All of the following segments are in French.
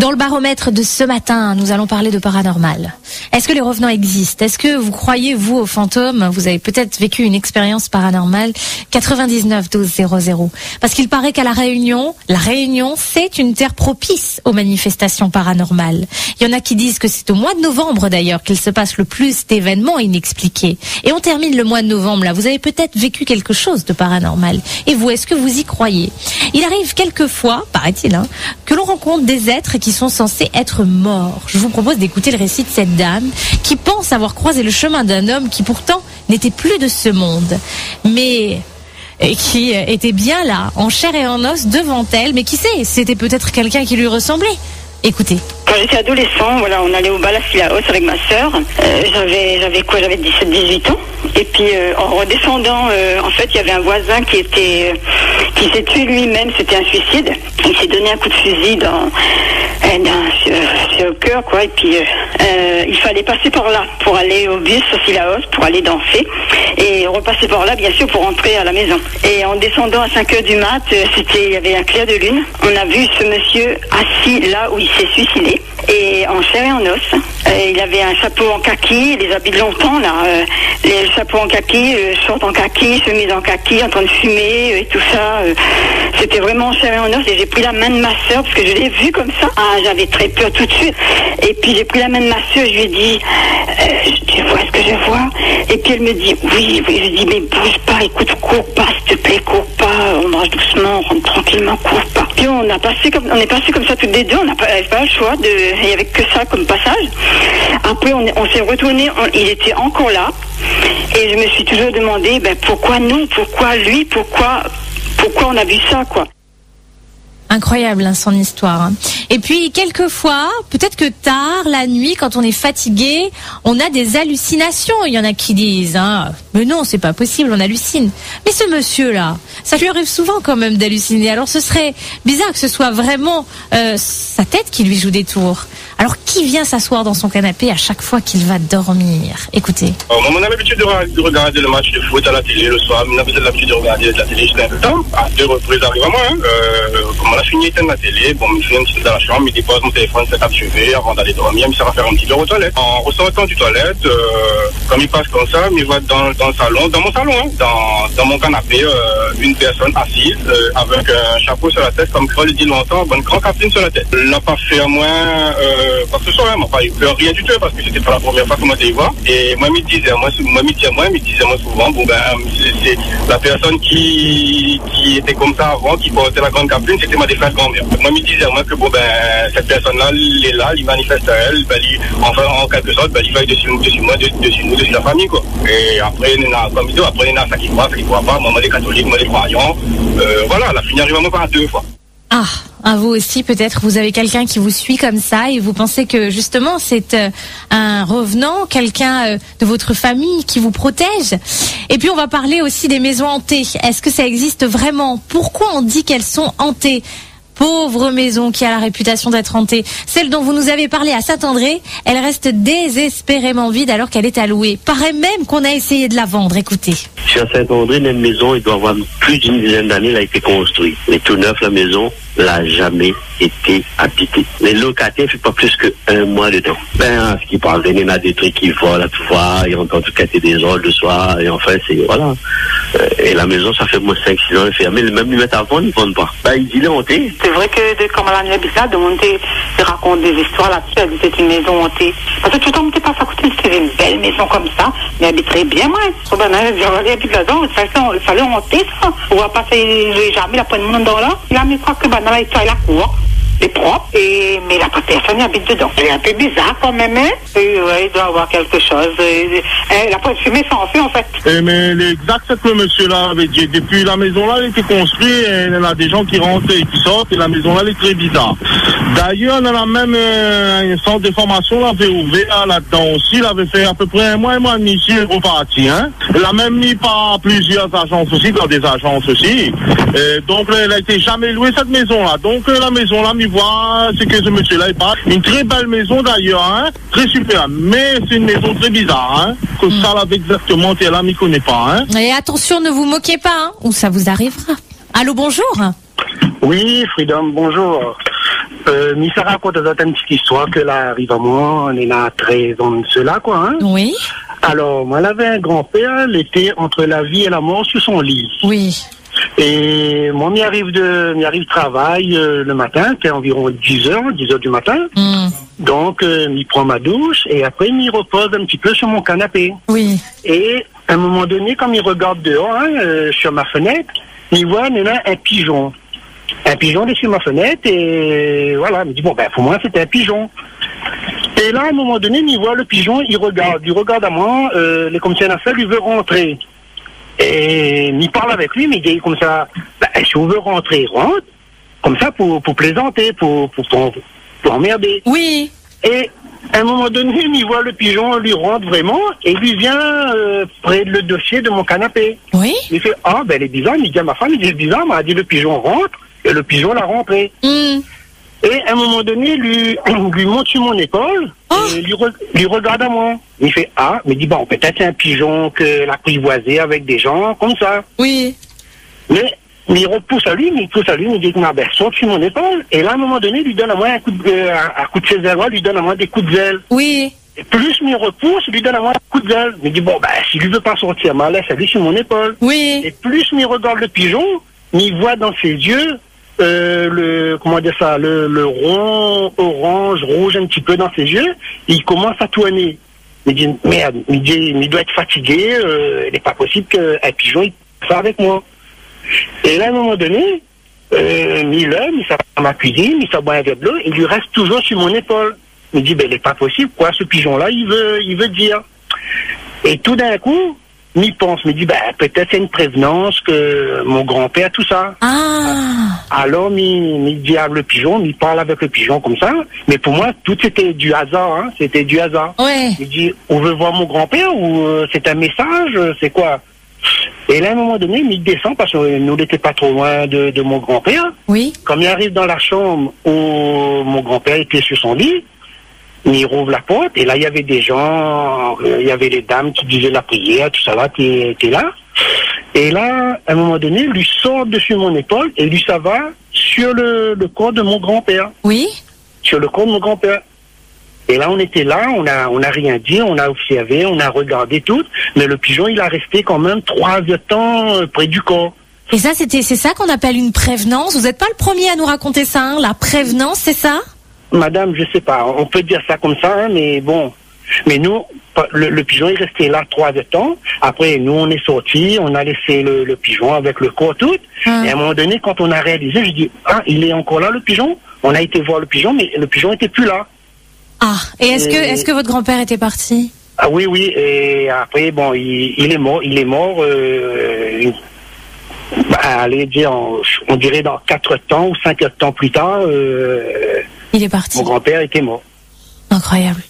Dans le baromètre de ce matin, nous allons parler de paranormal. Est-ce que les revenants existent? Est-ce que vous croyez, vous, aux fantômes? Vous avez peut-être vécu une expérience paranormale. 99 12 00. Parce qu'il paraît qu'à La Réunion, c'est une terre propice aux manifestations paranormales. Il y en a qui disent que c'est au mois de novembre, d'ailleurs, qu'il se passe le plus d'événements inexpliqués. Et on termine le mois de novembre, là. Vous avez peut-être vécu quelque chose de paranormal. Et vous, est-ce que vous y croyez? Il arrive quelquefois, paraît-il, que l'on rencontre des êtres qui sont censés être morts. Je vous propose d'écouter le récit de cette dame qui pense avoir croisé le chemin d'un homme qui pourtant n'était plus de ce monde, mais qui était bien là, en chair et en os devant elle, mais qui sait, c'était peut-être quelqu'un qui lui ressemblait. Écoutez. Quand j'étais adolescent, voilà, on allait au bal à Sillaos avec ma sœur. J'avais 17-18 ans. Et puis en redescendant, en fait, il y avait un voisin qui s'est tué lui-même. C'était un suicide. Il s'est donné un coup de fusil sur le cœur, quoi. Et puis il fallait passer par là pour aller au bus à Sillaos, pour aller danser, et repasser par là, bien sûr, pour rentrer à la maison. Et en descendant à 5h du mat, il y avait un clair de lune. On a vu ce monsieur assis là où il s'est suicidé, et en chair et en os. Il avait un chapeau en kaki, les habits de longtemps là, les chapeaux en kaki, short en kaki, chemise en kaki, en train de fumer et tout ça. C'était vraiment en chair et en os. Et j'ai pris la main de ma sœur parce que je l'ai vue comme ça. J'avais très peur tout de suite. Et puis j'ai pris la main de ma sœur, je lui ai dit, tu vois ce que je vois? Et puis elle me dit, oui. Je lui ai dit, mais bouge pas, écoute, cours pas, s'il te plaît, cours pas. On marche doucement, on rentre tranquillement, cours pas. Puis on est passé comme ça toutes les deux. On n'avait pas le choix il y avait que ça comme passage. Après, on s'est retourné, il était encore là. Et je me suis toujours demandé, pourquoi nous, pourquoi lui, pourquoi on a vu ça, quoi. Incroyable, son histoire. Et puis, quelquefois, peut-être que tard, la nuit, quand on est fatigué, on a des hallucinations. Il y en a qui disent, mais non, c'est pas possible, on hallucine. Mais ce monsieur-là, ça lui arrive souvent quand même d'halluciner. Alors, ce serait bizarre que ce soit vraiment sa tête qui lui joue des tours. Alors, qui vient s'asseoir dans son canapé à chaque fois qu'il va dormir? Écoutez. On a l'habitude de regarder le match de foot à la télé le soir. On a l'habitude de regarder la télé jusqu'à un peu de temps. À 2 reprises, arrive à moi. Comme on a fini d'éteindre la télé, je me suis un petit peu dans la chambre, il dépose mon téléphone, c'est capturé avant d'aller dormir, il me sert à faire un petit tour aux toilettes. En ressortant du toilette, comme il passe comme ça, il voit dans le salon, dans mon salon, dans mon canapé, une personne assise avec un chapeau sur la tête, comme Paul le dit longtemps, une grande capine sur la tête. Il n'a pas fait à moi parce que ce soir, il m'a pas eu peur, rien du tout, parce que c'était pas la première fois que moi j'allais voir. Et moi, il me disait moi souvent, c'est la personne qui était comme ça avant, qui portait la grande capine, c'était ma défunte grand-mère. Moi, il me disait moi que cette personne-là, il est là, il manifeste à elle, en quelque sorte, il va dessus moi, dessus la famille, quoi. Et après, il y en a ça qui croit pas, moi, les catholiques, moi, les croyants, voilà, la fin arrive à moi par 2 fois. À vous aussi, peut-être, vous avez quelqu'un qui vous suit comme ça et vous pensez que justement c'est un revenant, quelqu'un de votre famille qui vous protège. Et puis on va parler aussi des maisons hantées. Est-ce que ça existe vraiment? Pourquoi on dit qu'elles sont hantées? Pauvre maison qui a la réputation d'être hantée. Celle dont vous nous avez parlé à Saint-André, elle reste désespérément vide alors qu'elle est à louer. Paraît même qu'on a essayé de la vendre. Écoutez. Sur Saint-André, une maison, il doit avoir plus d'une dizaine d'années, elle a été construite. Mais tout neuf, la maison n'a jamais été habitée. Les locataires ne font pas plus qu'1 mois dedans. Ce qui parle, il y a des trucs qui volent à tout voir, ils entendent tout casser des ordres le soir, et enfin, voilà. Et la maison, ça fait moins 5-6 ans, elle est fermée. Même ils mettent à vendre, ils ne vendent pas. Il dit, hantée. C'est vrai que, comme à la nuit bizarre, de monter, de raconter des histoires là-dessus, elle dit c'est une maison hantée. Parce que tout le temps, on n'était pas à côté, c'était une belle maison comme ça, mais elle habiterait bien moins. Elle habite là-dedans, il fallait hanter ça. On va passer jamais la pointe de monde dans là. Il a mis quoi que dans la cour. C'est propre, mais la personne habite dedans. C'est un peu bizarre quand même, hein? Il doit avoir quelque chose. La pointe fumée s'en fait en fait. Mais l'exact, c'est que le monsieur-là avait dit, depuis la maison-là, elle était construite, et il y a des gens qui rentrent et qui sortent, et la maison-là, elle est très bizarre. D'ailleurs, on a même un centre de formation, là, avait ouvert là-dedans aussi, il avait fait à peu près 1 mois et demi ici, il est reparti, hein. Il a même mis par plusieurs agences aussi, dans des agences aussi. Donc, elle a été jamais louée, cette maison-là. Donc, la maison-là, voir ce que ce monsieur-là est pas. Une très belle maison d'ailleurs, hein, très super, mais c'est une maison très bizarre, hein, que ça l'avait exactement, elle m'y connaît pas, hein. Et attention, ne vous moquez pas, ou ça vous arrivera. Allô, bonjour. Oui, Freedom, bonjour. Mais ça raconte une petite histoire que là arrive à moi, on est là 13 ans de cela, quoi. Hein. Oui. Alors, moi, j'avais un grand-père, il était entre la vie et la mort sur son lit. Oui. Et moi, m'y arrive travail le matin, c'est environ 10 heures du matin. Donc, m'y prend ma douche et après, m'y repose un petit peu sur mon canapé. Oui. Et à un moment donné, quand il regarde dehors, sur ma fenêtre, il voit un pigeon. Un pigeon est sur ma fenêtre et voilà, il me dit, bon, ben, pour moi, c'était un pigeon. Et là, à un moment donné, il voit le pigeon, il regarde à moi, les commissaires d'affaires lui veut rentrer. Et il parle avec lui, mais il dit comme ça, ben, si on veut rentrer, rentre, comme ça pour plaisanter, pour emmerder. Oui. Et à un moment donné, il voit le pigeon, lui rentre vraiment, et lui vient près le dossier de mon canapé. Oui. Il fait, ah, ben, elle est bizarre, il dit à ma femme, il est bizarre, m'a dit le pigeon rentre, et le pigeon l'a rentré. Et à un moment donné, lui monte sur mon épaule, et lui regarde à moi. Il fait, ah, mais dit, bon, peut-être c'est un pigeon que l'a apprivoisé avec des gens, comme ça. Oui. Mais il repousse à lui, il dit, ben, saute sur mon épaule. Et là, à un moment donné, il lui donne à moi un coup de ses ailes, lui donne à moi des coups de zèle. Oui. Et plus il repousse, il lui donne à moi un coup de zèle. Il dit, bon, ben, s'il lui veut pas sortir, ben, laisse lui sur mon épaule. Oui. Et plus il regarde le pigeon, il voit dans ses yeux, le rond orange, rouge un petit peu dans ses yeux, et il commence à tourner. Il dit, merde, il doit être fatigué, il n'est pas possible qu'un pigeon, il fasse avec moi. Et là, à un moment donné, il s'en va à ma cuisine, il s'en boit un verre de l'eau, il lui reste toujours sur mon épaule. Il dit, ben, il n'est pas possible, quoi, ce pigeon-là, il veut dire. Et tout d'un coup, il pense, il dit, ben, peut-être c'est une prévenance que mon grand-père, tout ça. Ah. Alors, il dit à le pigeon, il parle avec le pigeon comme ça. Mais pour moi, tout c'était du hasard, hein. C'était du hasard. Ouais. Il dit, on veut voir mon grand-père ou c'est un message, c'est quoi? Et là, à un moment donné, il descend parce que nous n'étions pas trop loin de mon grand-père. Oui. Comme il arrive dans la chambre où mon grand-père était sur son lit, il rouvre la porte et là, il y avait des gens, il y avait les dames qui disaient la prière, tout ça là, qui étaient là. Et là, à un moment donné, lui sort dessus mon épaule et lui ça va sur le corps de mon grand-père. Oui. Sur le corps de mon grand-père. Et là, on était là, on a rien dit, on a observé, on a regardé tout, mais le pigeon, il a resté quand même 3 heures de temps près du corps. Et ça, c'est ça qu'on appelle une prévenance. Vous n'êtes pas le premier à nous raconter ça, hein? La prévenance, c'est ça? Madame, je sais pas, on peut dire ça comme ça, hein, mais bon. Mais nous, le pigeon est resté là 3 heures de temps. Après, nous, on est sortis, on a laissé le pigeon avec le corps tout. Et à un moment donné, quand on a réalisé, je dis, ah, il est encore là, le pigeon? On a été voir le pigeon, mais le pigeon était plus là. Ah, et est-ce que votre grand-père était parti? Ah oui, et après, bon, il est mort, allez dire, on dirait dans 4 temps ou 5 temps plus tard, il est parti. Mon grand-père était mort. Incroyable.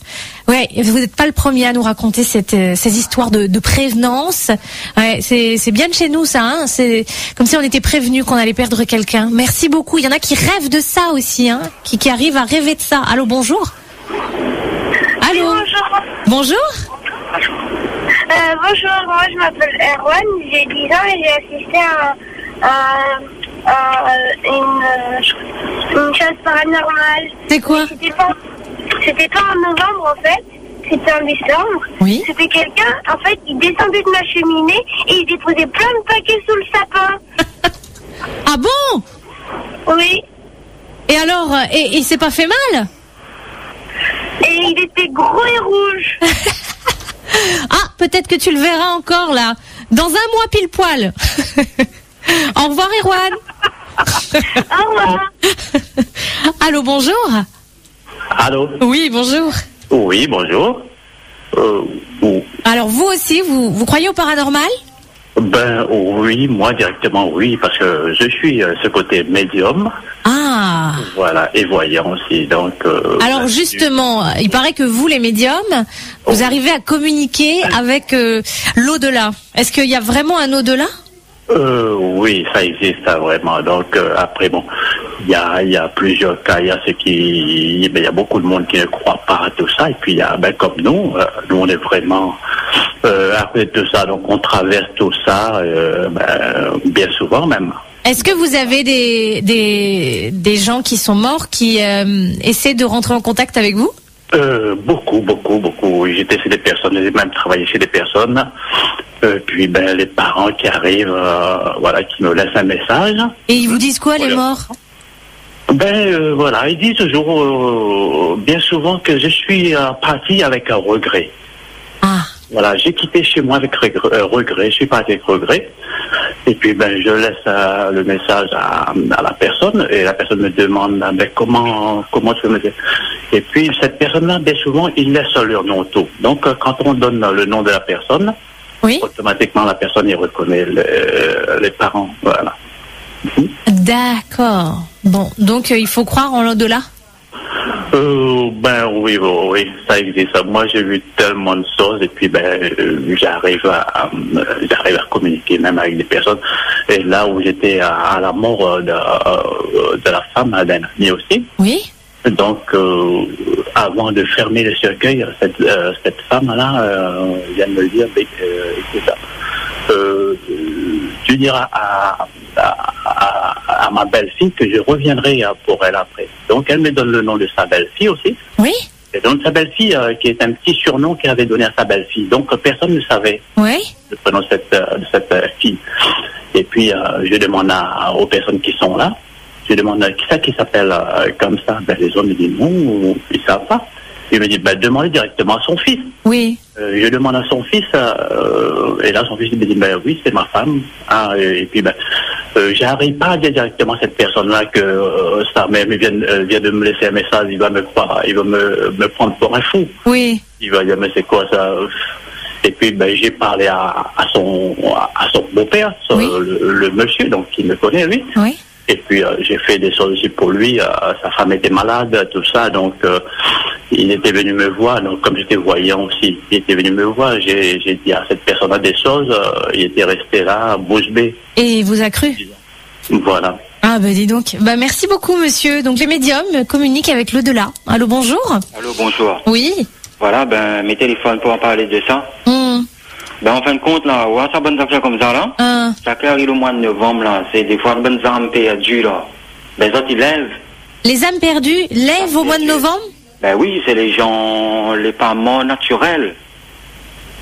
Ouais, vous n'êtes pas le premier à nous raconter ces histoires de prévenance. Ouais, c'est bien de chez nous, ça, hein. C'est comme si on était prévenu qu'on allait perdre quelqu'un. Merci beaucoup. Il y en a qui rêvent de ça aussi, hein, qui arrivent à rêver de ça. Allô, bonjour. Allô. Bonjour. Bonjour, moi je m'appelle Erwan, j'ai 10 ans et j'ai assisté à une chose paranormale. C'est quoi? C'était pas en novembre en fait, c'était en décembre. Oui. C'était quelqu'un, en fait, il descendait de la cheminée et il déposait plein de paquets sous le sapin. Ah bon? Oui. Et alors, et il s'est pas fait mal? Et il était gros et rouge. Ah, peut-être que tu le verras encore là, dans un mois pile poil. Au revoir, Erwan. Au revoir. Allô, bonjour. Allô? Oui, bonjour. Oui, bonjour. Alors vous aussi, vous croyez au paranormal? Ben oui, moi directement oui, parce que je suis ce côté médium. Ah. Voilà, et voyant aussi, donc... Alors justement, il paraît que vous, les médiums, vous arrivez à communiquer avec l'au-delà. Est-ce qu'il y a vraiment un au-delà? Oui, ça existe vraiment. Donc après, bon, il y a plusieurs cas. Il y a ceux qui... il y a beaucoup de monde qui ne croit pas à tout ça. Et puis il y a, comme nous on est vraiment... après tout ça, donc on traverse tout ça, bien souvent même. Est-ce que vous avez des gens qui sont morts qui essaient de rentrer en contact avec vous? Beaucoup. J'étais chez des personnes, j'ai même travaillé chez des personnes. Puis les parents qui arrivent, qui me laissent un message. Et ils vous disent quoi, les morts? Ils disent toujours, bien souvent, que je suis parti avec un regret. Ah. Voilà, j'ai quitté chez moi avec regret, je suis parti avec regret. Et puis je laisse le message à la personne, et la personne me demande comment tu veux me dire. Et puis cette personne-là, bien souvent, il laisse leur nom tout. Donc quand on donne le nom de la personne, oui, automatiquement la personne y reconnaît les parents. Voilà. D'accord. Bon, donc il faut croire en l'au-delà? Oui, ça existe. Moi, j'ai vu tellement de choses, et puis j'arrive à communiquer même avec des personnes. Et là où j'étais à la mort de la femme d'un ami aussi. Oui. Donc, avant de fermer le cercueil, cette femme-là vient de me dire, écoute, tu diras à ma belle-fille que je reviendrai pour elle après. Donc, elle me donne le nom de sa belle-fille aussi. Oui. Et donc, sa belle-fille, qui est un petit surnom qu'elle avait donné à sa belle-fille. Donc, personne ne savait le prénom de cette fille. Et puis, je demande aux personnes qui sont là, je demande qui s'appelle comme ça. Les hommes me disent non, ils ne savent pas. Il me dit, demandez directement à son fils. Oui. Je demande à son fils, et là, son fils me dit, oui, c'est ma femme. Et puis, j'arrive pas à dire directement à cette personne-là que sa mère vient de me laisser un message, il va me croire, il va me prendre pour un fou. Oui. Il va dire, mais c'est quoi ça? Et puis, j'ai parlé à son beau-père, le monsieur, donc, qui me connaît, lui. Oui. Et puis, j'ai fait des choses aussi pour lui. Sa femme était malade, tout ça. Donc, il était venu me voir. Donc, comme j'étais voyant aussi, il était venu me voir. J'ai dit à cette personne-là des choses. Il était resté là, bouche bée. Et il vous a cru? Voilà. Ah, dis donc. Merci beaucoup, monsieur. Donc, les médiums communiquent avec l'au-delà. Allô, bonjour. Allô, bonjour. Oui. Voilà, mes téléphones pour en parler de ça. En fin de compte, là, ouais, ça bonne affaire comme ça, là. Ça qui arrive au mois de novembre, là, c'est des fois de bonnes âmes perdues, là. Ça, ils lèvent. Les âmes perdues lèvent au mois de novembre? Oui, c'est les gens, les pas morts naturels.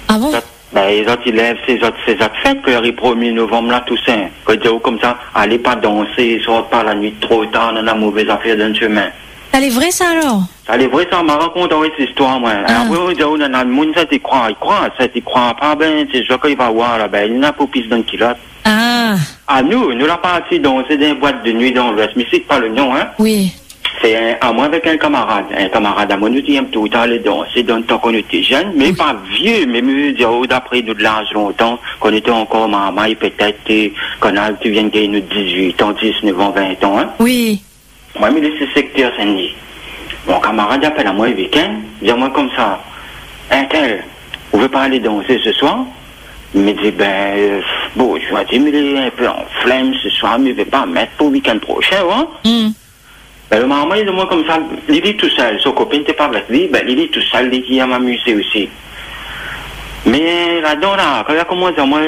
Ah bon? Les autres, ils lèvent ces autres fêtes, que le 1er novembre, là, tout ça. Quand ils disent comme ça, allez pas danser, sortent pas la nuit trop tard, dans la mauvaise affaire d'un chemin. Ça l'est vrai, ça, alors? Ça l'est vrai, ça m'a raconté cette histoire, moi. Après, on dit, on a le monde, ça, t'y croit, t'y croit pas, c'est sûr qu'il va voir, là, il n'a pas pisse dans le culotte. Nous l'a parti danser dans une boîte de nuit dans l'Ouest, mais c'est pas le nom, hein? Oui. C'est à moi avec un camarade à moi, nous disons tout le temps aller danser dans le temps qu'on était jeunes, mais pas vieux, mais mieux dire, d'après nous de l'âge longtemps, qu'on était encore maman, et peut-être, tu viens de gagner nous 18 ans, 19 ans, 20 ans, hein? Oui. Moi, je me laisse secteur samedi. Mon camarade appelle à moi le week-end, dis-moi comme ça, un tel, vous voulez pas aller danser ce soir? Il me dit, je vais diminuer un peu en flemme ce soir, mais je vais pas mettre pour le week-end prochain, hein? Le maman, il dit moi comme ça, il est tout seul, son copain n'était pas avec lui, il est tout seul, il a m'amusé aussi. Mais là-dedans, là, quand il a commencé à moi,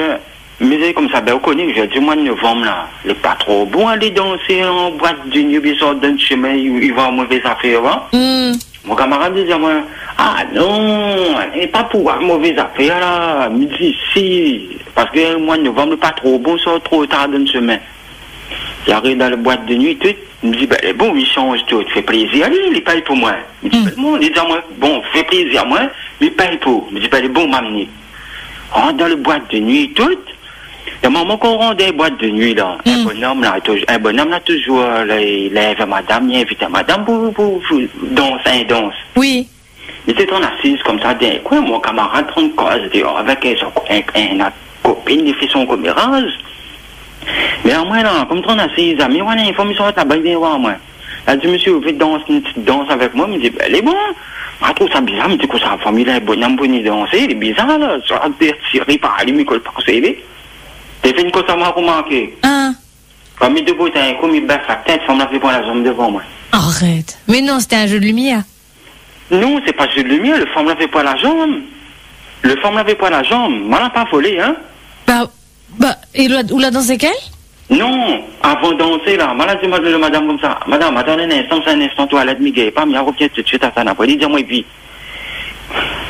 mais c'est comme ça, on connaît, je dis, mois de novembre, là, il n'est pas trop bon aller danser en boîte de nuit, il sort d'un chemin, il va en mauvaise affaire, hein? Mon camarade disait, moi, non, il n'est pas pour une mauvaise affaire, là, il me dit, si, parce que le mois de novembre, il n'est pas trop bon, il sort trop tard d'un chemin. J'arrive dans la boîte de nuit, tout, il me dit, bon, il change tout, fait plaisir, allez, il paye pour moi. Il me dit, bon, il dit à moi, bon, fait plaisir à moi, mais il paye pour. Il me dit, bon, m'amener. On rentre dans la boîte de nuit, tout. Le moment qu'on rentre dans les boîtes de nuit, là, un bonhomme là, toujours, il lève à madame, il invite à madame pour danser, danse. Oui. Il était en assise comme ça, d'un coin, mon camarade prend une cause dehors avec une copine, il fait son commérage. Mais à moi, là, comme on a ses amis, on a une information à la devant moi. Elle dit, monsieur, vous voulez danser une petite danse avec moi? Il me dit, elle est bon. Je trouve ça bizarre, mais du coup, sa famille, là, est bonne, bonne danser, il est bizarre, là. Ça a été tiré par lui, mais il ne pas conseiller. T'as fait une chose à moi remarquer. Comme il debout, t'as un coup, il baisse la tête, ça m'a fait pour la jambe devant moi. Arrête. Mais non, c'était un jeu de lumière. Non, c'est pas un jeu de lumière, le femme l'avait pas la jambe. Le femme l'avait pas la jambe. Moi, l'a pas volé, hein. Et où l'a dansé quelle? Non, avant de danser, là, madame comme ça. Madame, attendez un instant, toilette, Miguel. Pas, mais revient tout de suite à ça, n'a pas dit, dis-moi, et puis.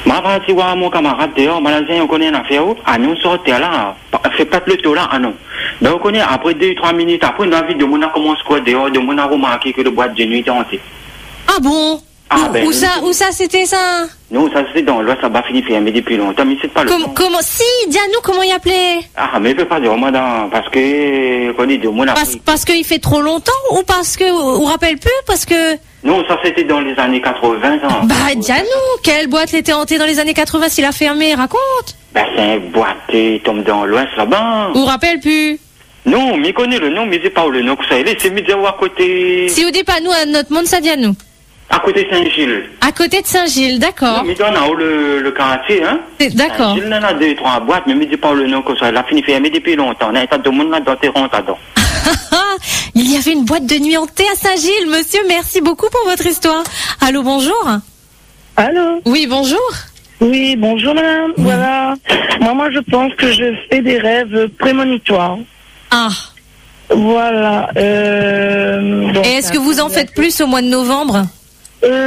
Ma partie voir mon camarade dehors, malazien, on connaît une affaire où? Ah, nous sortons là, fait pas le tour là, ah non. Ben, on connaît, après 2-3 minutes, après, dans la vie de mon a commencé quoi dehors, de mon a remarqué que le boîte de nuit était hanté. Ah bon? Où ça c'était ça? Non, ça c'était dans l'Ouest, ça va finir fermé depuis longtemps, mais c'est pas le Comment, si, dis-nous comment il appelait? Ah, mais il peut pas dire, madame, parce que, qu'on dit de mon a parce qu'il fait trop longtemps, ou parce que, on rappelle plus, parce que... Non, ça c'était dans les années 80 ans. Bah, dis-nous, quelle boîte l'était hantée dans les années 80 s'il a fermé, raconte. Ben, c'est une boîte qui tombe dans l'Ouest là-bas. On rappelle plus. Non, mais il connaît le nom, mais c'est pas le nom que ça est. C'est mis à côté. Si vous dites pas nous, à notre monde, ça dit à nous. À côté de Saint-Gilles. À côté de Saint-Gilles, d'accord. Non, mais on a le quartier, hein. D'accord. Saint-Gilles, on a 2-3 boîtes, mais il dit pas le nom que ça. Il a fini fermé depuis longtemps. On a état de monde là-dedans, t'es rentré là-dedans. Il y avait une boîte de nuit hantée à Saint-Gilles. Monsieur, merci beaucoup pour votre histoire. Allô, bonjour. Allô? Oui, bonjour. Oui, bonjour madame. Oui. Voilà. Moi, je pense que je fais des rêves prémonitoires. Ah. Voilà. Et est-ce que vous en faites plus au mois de novembre?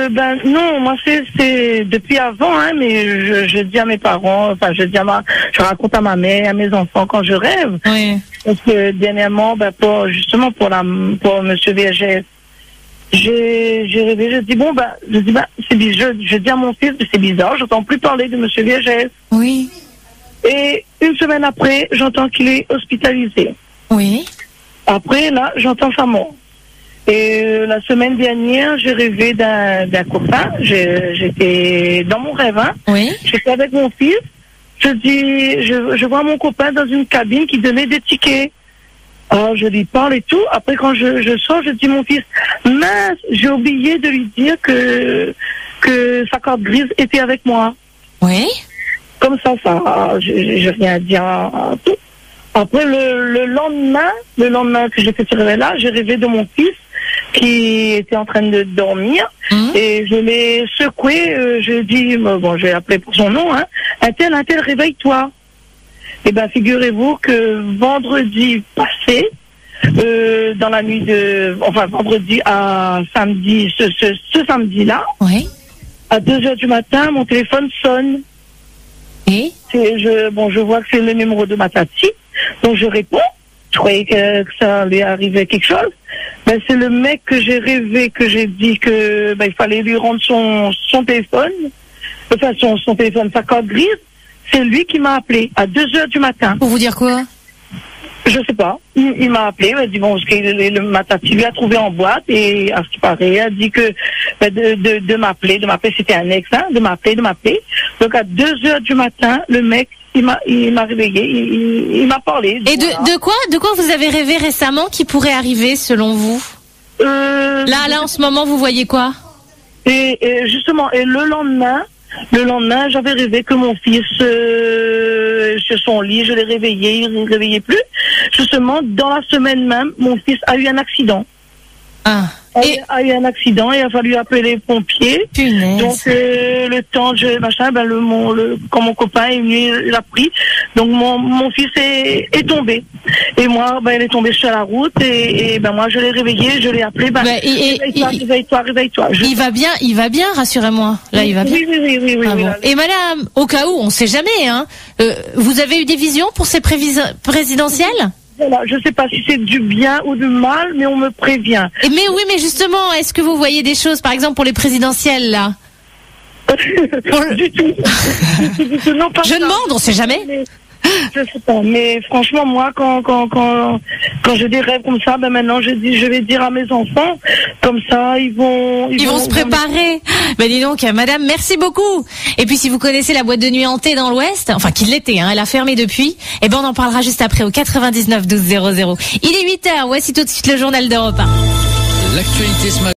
Ben non, moi c'est depuis avant, hein, mais je dis à mes parents, enfin je raconte à ma mère, à mes enfants quand je rêve. Oui. Parce que dernièrement, ben pour Monsieur VGS, j'ai rêvé, je dis à mon fils, c'est bizarre, j'entends plus parler de Monsieur VGS. Oui. Et une semaine après, j'entends qu'il est hospitalisé. Oui. Après, là, j'entends sa mort. Et la semaine dernière, j'ai rêvé d'un copain. J'étais dans mon rêve, hein. Oui. J'étais avec mon fils. Je vois mon copain dans une cabine qui donnait des tickets. Alors, je lui parle et tout. Après, quand je sors, je dis à mon fils, mince, j'ai oublié de lui dire que sa carte grise était avec moi. Oui. Comme ça, j'ai rien dit à tout. Après, le lendemain que j'ai fait ce réveil-là, j'ai rêvé de mon fils qui était en train de dormir et je l'ai secoué, je dis, bon, je vais l'appeler pour son nom, hein, un tel, réveille-toi. Eh ben, figurez-vous que vendredi passé, dans la nuit vendredi à samedi, ce samedi-là, oui. À 2h du matin, mon téléphone sonne. Et je vois que c'est le numéro de ma tati. Donc je réponds, je croyais que ça allait arriver quelque chose. Ben, c'est le mec que j'ai rêvé, que j'ai dit que il fallait lui rendre son téléphone, enfin son téléphone, sa carte grise. C'est lui qui m'a appelé à 2h du matin. Pour vous dire quoi? Je sais pas. Il m'a appelé, il m'a dit bon, ma tati lui a trouvé en boîte et à ce qui paraît, elle a dit que de m'appeler, c'était un ex, hein, de m'appeler. Donc à 2h du matin, le mec il m'a réveillé, il m'a parlé. Et de quoi vous avez rêvé récemment qui pourrait arriver selon vous? Là en ce moment vous voyez quoi? Et justement, et le lendemain, j'avais rêvé que mon fils sur son lit, je l'ai réveillé, il ne réveillait plus. Justement, dans la semaine même, mon fils a eu un accident. Ah. A eu un accident, il a fallu appeler les pompiers. Punaise. Donc le temps quand mon copain est venu, il a pris. Donc mon fils est tombé. Et moi, il est tombé sur la route et moi je l'ai réveillé, je l'ai appelé. Réveille-toi. Il va bien, rassurez-moi. Là, il va bien. Oui. Ah bon. Et madame, au cas où, on sait jamais, hein. Vous avez eu des visions pour ces présidentielles? Voilà, je ne sais pas si c'est du bien ou du mal, mais on me prévient. Mais justement, est-ce que vous voyez des choses, par exemple, pour les présidentielles, là? Du tout. Non, pas je demande, on ne sait jamais. Je sais pas, mais franchement, moi, quand j'ai des rêves comme ça, maintenant, je vais dire à mes enfants, comme ça, ils vont se préparer. Ben dis donc, madame, merci beaucoup. Et puis, si vous connaissez la boîte de nuit hantée dans l'Ouest, enfin, qui l'était, hein, elle a fermé depuis, on en parlera juste après au 99 12 00. Il est 8h, voici tout de suite le journal d'Europe 1. L'actualité ce matin.